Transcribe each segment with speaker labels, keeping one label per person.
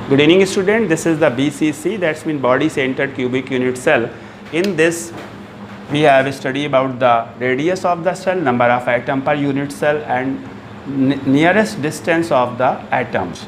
Speaker 1: Good evening student, this is the BCC, that's mean body centered cubic unit cell. In this we have studied about the radius of the cell, number of atom per unit cell and nearest distance of the atoms.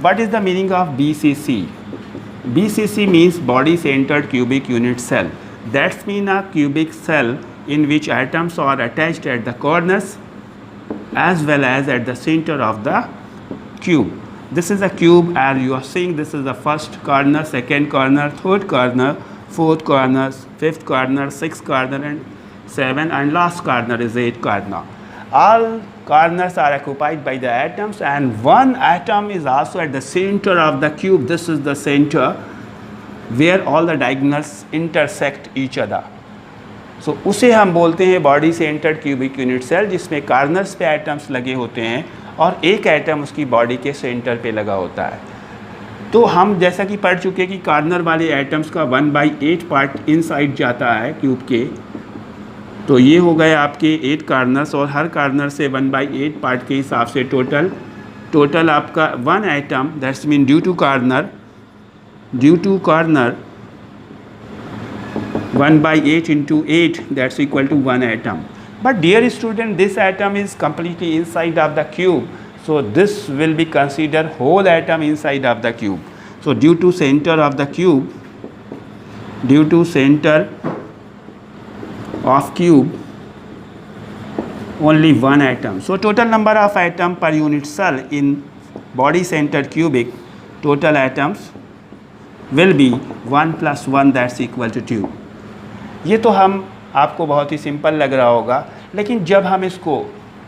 Speaker 1: What is the meaning of BCC? BCC means body centered cubic unit cell. That's mean a cubic cell in which atoms are attached at the corners as well as at the center of the cube. This is a cube and you are seeing this is the first corner, second corner, third corner, fourth corner, fifth corner, sixth corner and 7 and last corner is 8 corner. All corners are occupied by the atoms and one atom is also at the center of the cube. This is the center where all the diagonals intersect each other. So उसे हम बोलते हैं body centred cubic unit cell, जिसमें corners पे atoms लगे होते हैं और एक एटम उसकी बॉडी के सेंटर पे लगा होता है. तो हम जैसा कि पढ़ चुके कि कार्नर वाले एटम्स का 1/8 पार्ट इनसाइड जाता है क्यूब के. तो ये हो गए आपके 8 कार्नर्स और हर कार्नर से 1/8 पार्ट के हिसाब से टोटल आपका 1 atom, that's mean due to corner 1/8 into 8, that's equal to 1 atom. But dear student, this atom is completely inside of the cube, so this will be considered whole atom inside of the cube. So due to center of the cube, due to center of cube only 1 atom. So total number of atom per unit cell in body centered cubic, total atoms will be 1 + 1, that's equal to 2. ये तो हम आपको बहुत ही simple लग रहा होगा, लेकिन जब हम इसको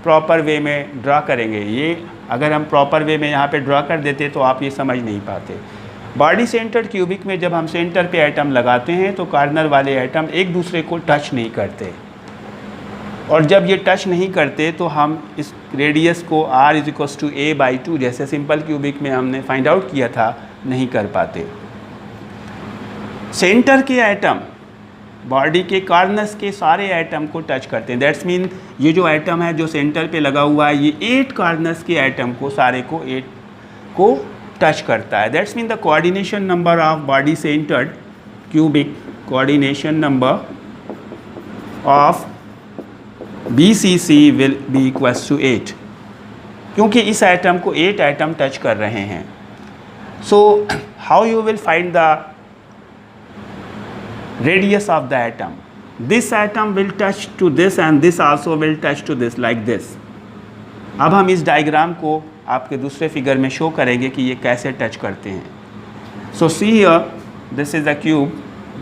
Speaker 1: प्रॉपर वे में ड्रा करेंगे, ये अगर हम प्रॉपर वे में यहाँ पे ड्रा कर देते तो आप ये समझ नहीं पाते. बॉडी सेंटर्ड क्यूबिक में जब हम सेंटर पे एटम लगाते हैं तो कार्नर वाले एटम एक दूसरे को टच नहीं करते, और जब ये टच नहीं करते तो हम इस रेडियस को r = a/2 जैसे सिंपल क्यूबिक में हमने फाइंड आउट किया था नहीं कर पाते. सेंटर के एटम बॉडी के कार्नर्स के सारे एटम को टच करते हैं. दैट्स मीन ये जो एटम है जो सेंटर पे लगा हुआ है, ये 8 कार्नर्स के एटम को सारे को 8 को टच करता है. That's mean the coordination number of body centred cubic, coordination number of BCC will be equals to 8, क्योंकि इस एटम को 8 एटम टच कर रहे हैं. So how you will find the radius of the atom? This atom will touch to this and this also will touch to this, like this. अब हम इस diagram को आपके दूसरे फिगर में शो करेंगे कि ये कैसे टच करते हैं. So see here, this is the cube.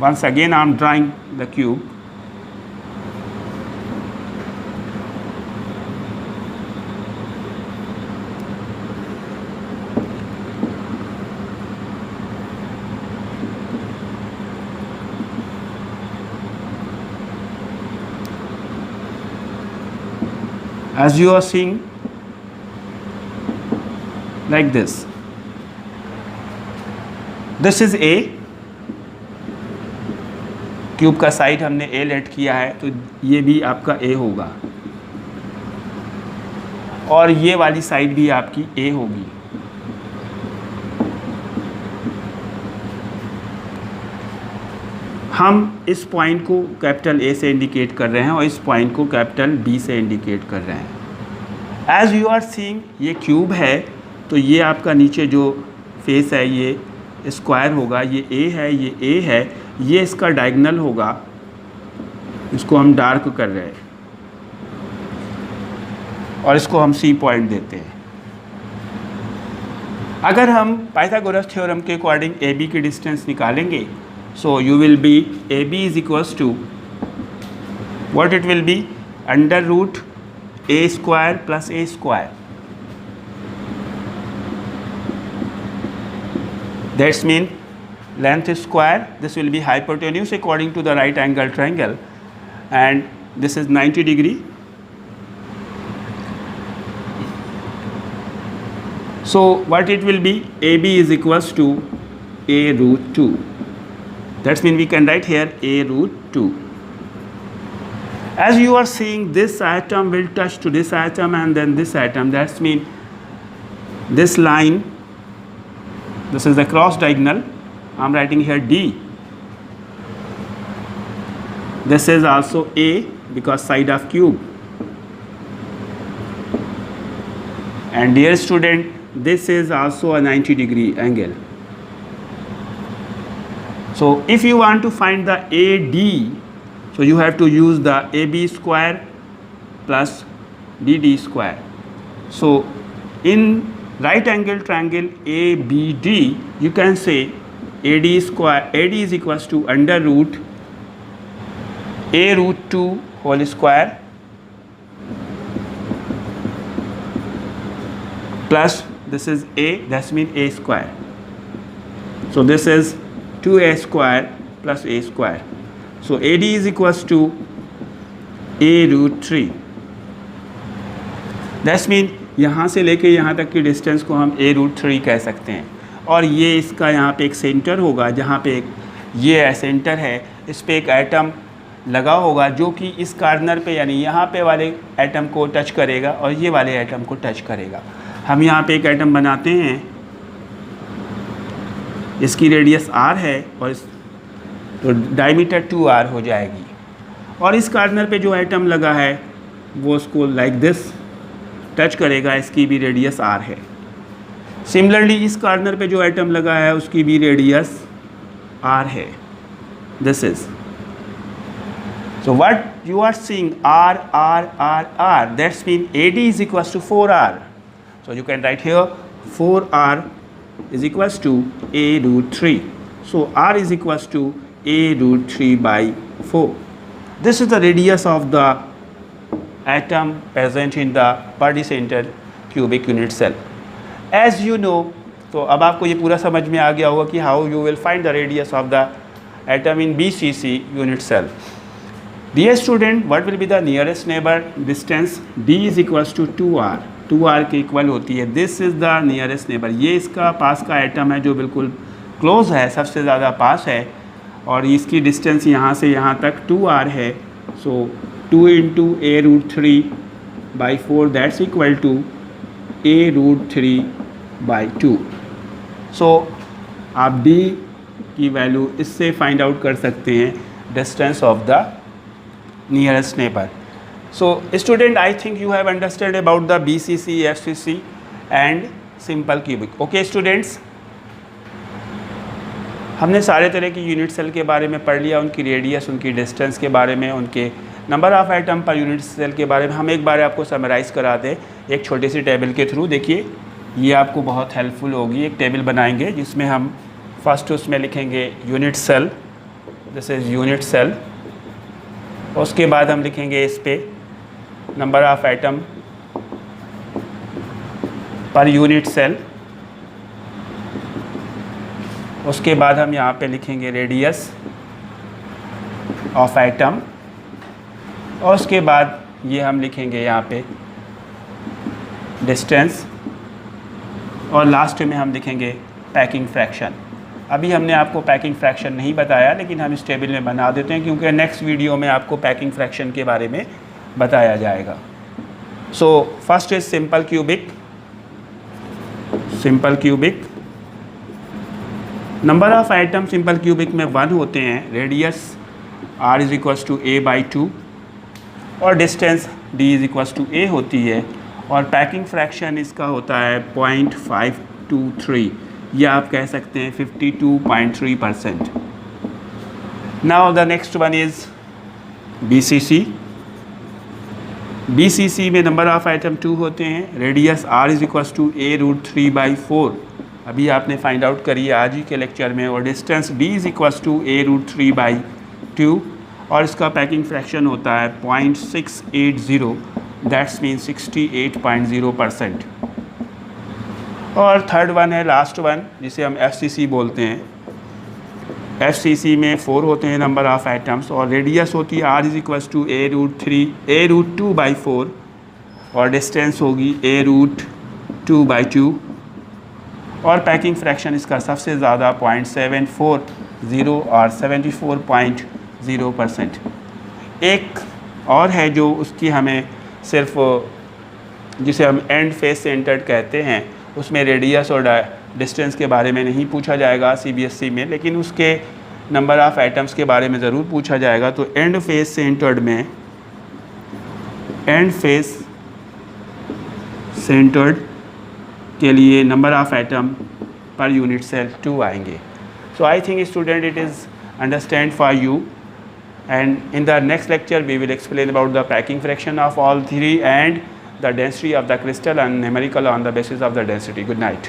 Speaker 1: Once again I am drawing the cube. As you are seeing, like this. This is A. Cube का साइड हमने A लेट किया है, तो ये भी आपका A होगा और ये वाली साइड भी आपकी A होगी. हम इस पॉइंट को कैपिटल A से इंडिकेट कर रहे हैं और इस पॉइंट को कैपिटल B से इंडिकेट कर रहे हैं. एज यू आर सीइंग, ये क्यूब है तो ये आपका नीचे जो फेस है ये स्क्वायर होगा, ये A है, ये A है, ये इसका डायगोनल होगा. इसको हम डार्क कर रहे हैं और इसको हम C पॉइंट देते हैं. अगर हम पाइथागोरस थ्योरम के अकॉर्डिंग AB की डिस्टेंस निकालेंगे, so you will be AB is equals to what it will be, √a² plus a². That's mean length square, this will be hypotenuse according to the right angle triangle, and this is 90 degree. So what it will be, AB is equals to a√2. That means we can write here a√2. As you are seeing, this atom will touch to this atom and then this atom. That means this line This is the cross diagonal. I am writing here D. This is also A because side of cube. And dear student, this is also a 90-degree angle. So if you want to find the AD, so you have to use the AB square plus DD square. So in right angle triangle ABD, you can say AD is equals to under root A root 2 whole square plus this is A, that means A square. So this is 2A square plus A square. So AD is equals to A root 3. That means यहाँ से लेके यहाँ तक की distance को हम A root 3 कह सकते हैं. और ये इसका यहाँ पे एक सेंटर होगा, जहाँ पे एक ये सेंटर है, इस पे एक एटम लगा होगा जो कि इस कार्नर पे यानी यहाँ पे वाले एटम को टच करेगा और ये वाले एटम को टच करेगा. हम यहाँ पे एक एटम बनाते हैं, इसकी रेडियस r है और इस तो डायमीटर 2r हो जाएगी. और इस कार्नर पे जो एटम लगा है वो उसको लाइक दिस टच करेगा, इसकी भी रेडियस r है. सिमिलरली इस कार्नर पे जो एटम लगा है उसकी भी रेडियस r है. This is so what you are seeing r r r r, that's mean AD is equals to 4r. So you can write here 4r is equals to A root 3. So r is equals to A root 3 by 4. This is the radius of the atom present in the body-centered cubic unit cell. As you know, तो अब आपको ये पूरा समझ में आ गया होगा कि how you will find the radius of the atom in BCC unit cell. Dear student, what will be the nearest neighbor distance? D is equals to 2r. 2r के इक्वल होती है. This is the nearest neighbor. ये इसका पास का atom है जो बिल्कुल close है, सबसे ज़्यादा पास है, और इसकी डिस्टेंस यहाँ से यहाँ तक 2r है. So 2 into A root 3 by 4, that's equal to A root 3 by 2. So आप D की वैल्यू इससे फाइंड आउट कर सकते हैं, distance of the nearest neighbor. So student, I think you have understood about the BCC, FCC and simple cubic. Okay students, हमने सारे तरह की यूनिट सेल के बारे में पढ़ लिया, उनकी रेडियस, उनकी डिस्टेंस के बारे में, उनके number of item per unit cell के बारे में हम एक बार आपको समराइज़ करा दें एक छोटी सी टेबल के थ्रू. देखिए ये आपको बहुत हेल्पफुल होगी. एक टेबल बनाएंगे जिसमें हम फर्स्ट उसमें लिखेंगे unit cell, this is unit cell. उसके बाद हम लिखेंगे इस पे number of item per unit cell. उसके बाद हम यहाँ पे लिखेंगे रेडियस ऑफ आइटम, और उसके बाद ये हम लिखेंगे यहाँ पे डिस्टेंस, और लास्ट में हम लिखेंगे पैकिंग फ्रैक्शन. अभी हमने आपको पैकिंग फ्रैक्शन नहीं बताया, लेकिन हम इस टेबल में बना देते हैं क्योंकि नेक्स्ट वीडियो में आपको पैकिंग फ्रैक्शन के बारे में बताया जाएगा. So first is simple cubic. Simple cubic number of item simple cubic में 1 होते हैं. Radius r is equals to a by 2 और distance d is equals to a होती है, और पैकिंग फ्रैक्शन इसका होता है 0.523, या आप कह सकते हैं 52.3%. Now the next one is BCC. BCC में नंबर ऑफ़ आइटम 2 होते हैं. Radius r is equals to A root 3 by 4, अभी आपने फाइंड आउट करी आज ही के लेक्चर में, और distance d is equals to A root 3 by 2, और इसका पैकिंग फ्रैक्शन होता है 0.680, दैट्स मीन 68.0%. और थर्ड वन है लास्ट वन, जिसे हम FCC बोलते हैं. FCC में 4 होते हैं नंबर ऑफ़ आइटम्स, और रेडियस होती है r is equals to A root 2 by 4, और डिस्टेंस होगी A रूट 2 बाई 2, और पैकिंग फ्रैक्शन इसका सबसे ज़्यादा 0.740 और 74.0%. एक और है जो उसकी हमें सिर्फ, जिसे हम एंड फेस सेंटर्ड कहते हैं, उसमें रेडियस और डिस्टेंस के बारे में नहीं पूछा जाएगा CBSE में, लेकिन उसके नंबर ऑफ़ एटम्स के बारे में ज़रूर पूछा जाएगा। तो एंड फेज सेंटर्ड में, एंड फेज सेंटर्ड के लिए नंबर ऑफ़ एटम पर यूनिट सेल 2 आएंगे। So I think student it is understand for you, and in the next lecture we will explain about the packing fraction of all three and the density of the crystal and numerical on the basis of the density. Good night.